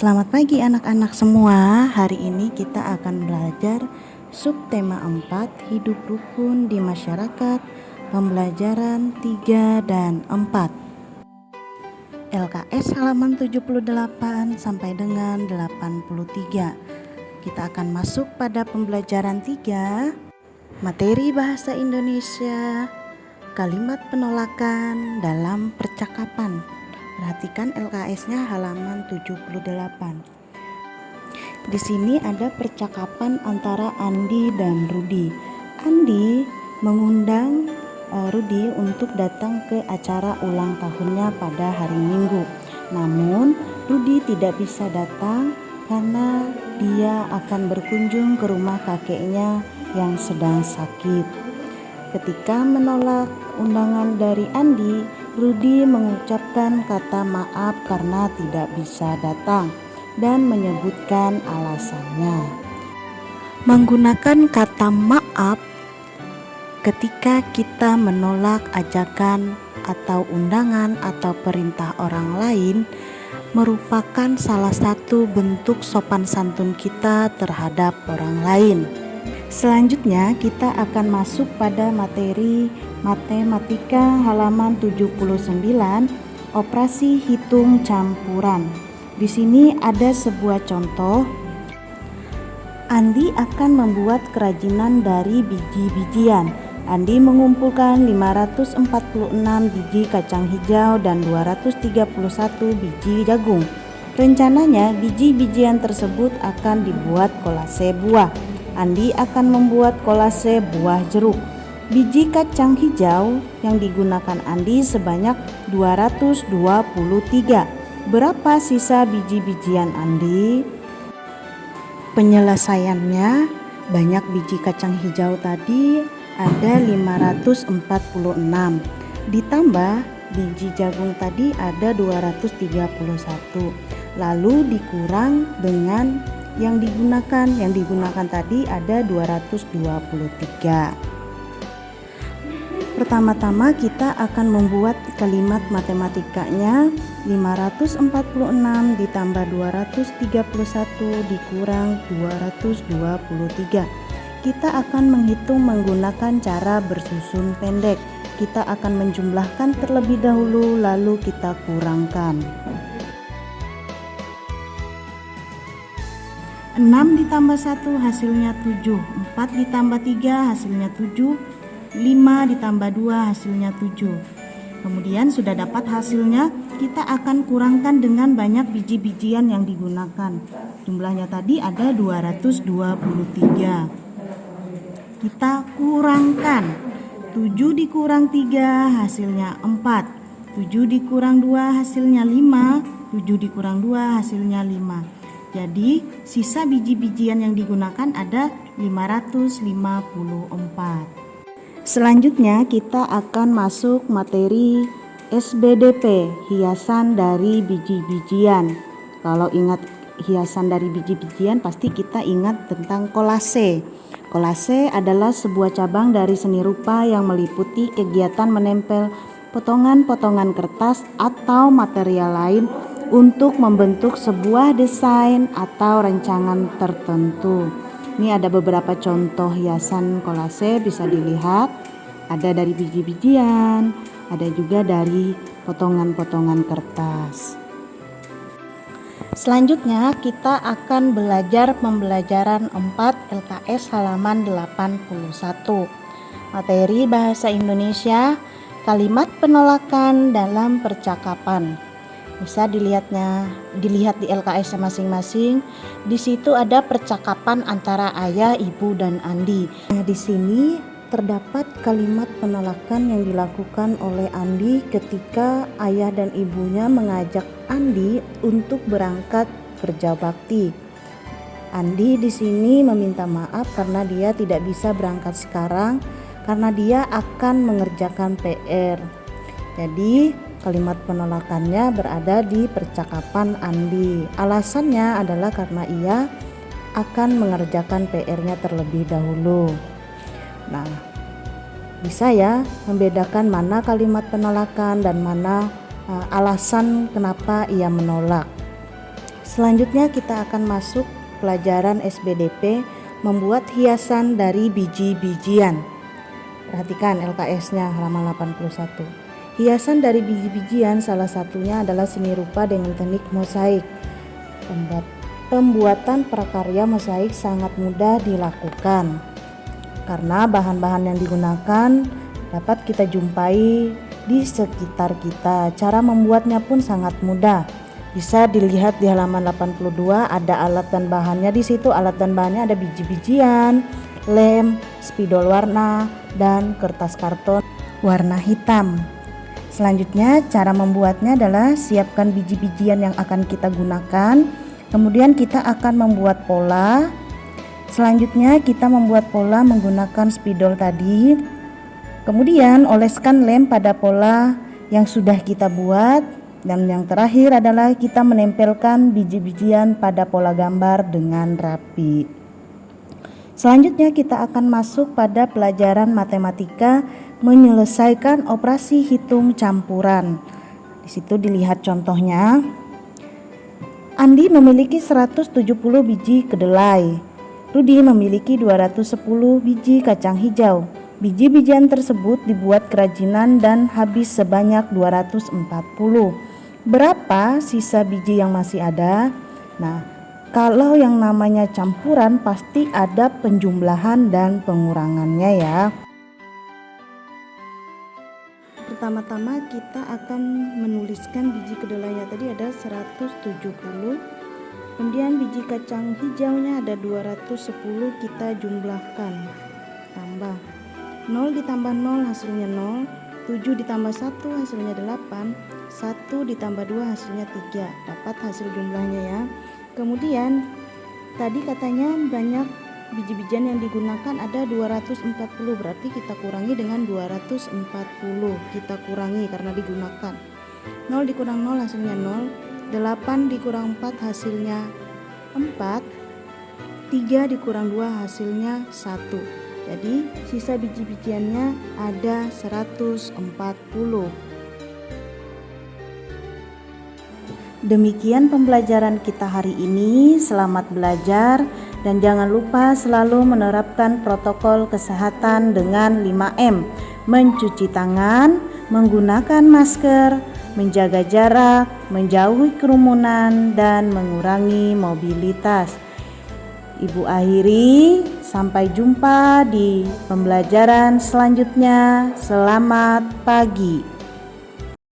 Selamat pagi anak-anak semua. Hari ini kita akan belajar subtema 4 hidup rukun di masyarakat, pembelajaran 3 dan 4. LKS halaman 78 sampai dengan 83. Kita akan masuk pada pembelajaran 3, materi bahasa Indonesia, kalimat penolakan dalam percakapan. Perhatikan LKS-nya halaman 78. Di sini ada percakapan antara Andi dan Rudi. Andi mengundang Rudi untuk datang ke acara ulang tahunnya pada hari Minggu. Namun Rudi tidak bisa datang karena dia akan berkunjung ke rumah kakeknya yang sedang sakit. Ketika menolak undangan dari Andi, Rudi mengucapkan kata maaf karena tidak bisa datang dan menyebutkan alasannya. Menggunakan kata maaf ketika kita menolak ajakan atau undangan atau perintah orang lain merupakan salah satu bentuk sopan santun kita terhadap orang lain. Selanjutnya kita akan masuk pada materi matematika halaman 79, operasi hitung campuran. Di sini ada sebuah contoh. Andi akan membuat kerajinan dari biji-bijian. Andi mengumpulkan 546 biji kacang hijau dan 231 biji jagung. Rencananya biji-bijian tersebut akan dibuat kolase buah. Andi akan membuat kolase buah jeruk. Biji kacang hijau yang digunakan Andi sebanyak 223. Berapa sisa biji-bijian Andi? Penyelesaiannya, banyak biji kacang hijau tadi ada 546. Ditambah biji jagung tadi ada 231. Lalu dikurang dengan yang digunakan tadi ada 223. Pertama-tama kita akan membuat kalimat matematikanya. 546 ditambah 231 dikurang 223. Kita akan menghitung menggunakan cara bersusun pendek. Kita akan menjumlahkan terlebih dahulu lalu kita kurangkan. 6 ditambah 1 hasilnya 7, 4 ditambah 3 hasilnya 7, 5 ditambah 2 hasilnya 7. Kemudian sudah dapat hasilnya, kita akan kurangkan dengan banyak biji-bijian yang digunakan. Jumlahnya tadi ada 223. Kita kurangkan. 7 dikurang 3 hasilnya 4. 7 dikurang 2 hasilnya 5. 7 dikurang 2 hasilnya 5. Jadi sisa biji-bijian yang digunakan ada 554. Selanjutnya kita akan masuk materi SBDP, hiasan dari biji-bijian. Kalau ingat hiasan dari biji-bijian pasti kita ingat tentang kolase. Kolase adalah sebuah cabang dari seni rupa yang meliputi kegiatan menempel potongan-potongan kertas atau material lain untuk membentuk sebuah desain atau rancangan tertentu. Ini ada beberapa contoh hiasan kolase, bisa dilihat. Ada dari biji-bijian, ada juga dari potongan-potongan kertas. Selanjutnya kita akan belajar pembelajaran 4 LKS halaman 81. Materi bahasa Indonesia, kalimat penolakan dalam percakapan. Bisa dilihat di LKS masing-masing. Di situ ada percakapan antara ayah, ibu, dan Andi. Nah, di sini terdapat kalimat penolakan yang dilakukan oleh Andi ketika ayah dan ibunya mengajak Andi untuk berangkat kerja bakti. Andi di sini meminta maaf karena dia tidak bisa berangkat sekarang karena dia akan mengerjakan PR. Jadi kalimat penolakannya berada di percakapan Andi. Alasannya adalah karena ia akan mengerjakan PR-nya terlebih dahulu. Nah, bisa ya membedakan mana kalimat penolakan dan mana alasan kenapa ia menolak. Selanjutnya kita akan masuk pelajaran SBDP membuat hiasan dari biji-bijian. Perhatikan LKS-nya halaman 81. Hiasan dari biji-bijian salah satunya adalah seni rupa dengan teknik mosaik. Pembuatan prakarya mosaik sangat mudah dilakukan karena bahan-bahan yang digunakan dapat kita jumpai di sekitar kita. Cara membuatnya pun sangat mudah. Bisa dilihat di halaman 82, ada alat dan bahannya. Di situ alat dan bahannya ada biji-bijian, lem, spidol warna, dan kertas karton warna hitam. Selanjutnya cara membuatnya adalah siapkan biji-bijian yang akan kita gunakan. Kemudian kita akan membuat pola. Selanjutnya kita membuat pola menggunakan spidol tadi. Kemudian oleskan lem pada pola yang sudah kita buat. Dan yang terakhir adalah kita menempelkan biji-bijian pada pola gambar dengan rapi. Selanjutnya kita akan masuk pada pelajaran matematika menyelesaikan operasi hitung campuran. Di situ dilihat contohnya. Andi memiliki 170 biji kedelai. Rudi memiliki 210 biji kacang hijau. Biji-bijian tersebut dibuat kerajinan dan habis sebanyak 240. Berapa sisa biji yang masih ada? Nah, kalau yang namanya campuran pasti ada penjumlahan dan pengurangannya ya. Pertama-tama kita akan menuliskan biji kedelainya tadi ada 170. Kemudian biji kacang hijaunya ada 210, kita jumlahkan. Tambah 0 ditambah 0 hasilnya 0, 7 ditambah 1 hasilnya 8, 1 ditambah 2 hasilnya 3. Dapat hasil jumlahnya ya. Kemudian tadi katanya banyak biji-bijian yang digunakan ada 240, berarti kita kurangi dengan 240. Kita kurangi karena digunakan. 0 dikurang 0 hasilnya 0, 8 dikurang 4 hasilnya 4, 3 dikurang 2 hasilnya 1. Jadi sisa biji-bijiannya ada 140. Demikian pembelajaran kita hari ini. Selamat belajar dan jangan lupa selalu menerapkan protokol kesehatan dengan 5M. Mencuci tangan, menggunakan masker, menjaga jarak, menjauhi kerumunan, dan mengurangi mobilitas. Ibu akhiri, sampai jumpa di pembelajaran selanjutnya. Selamat pagi.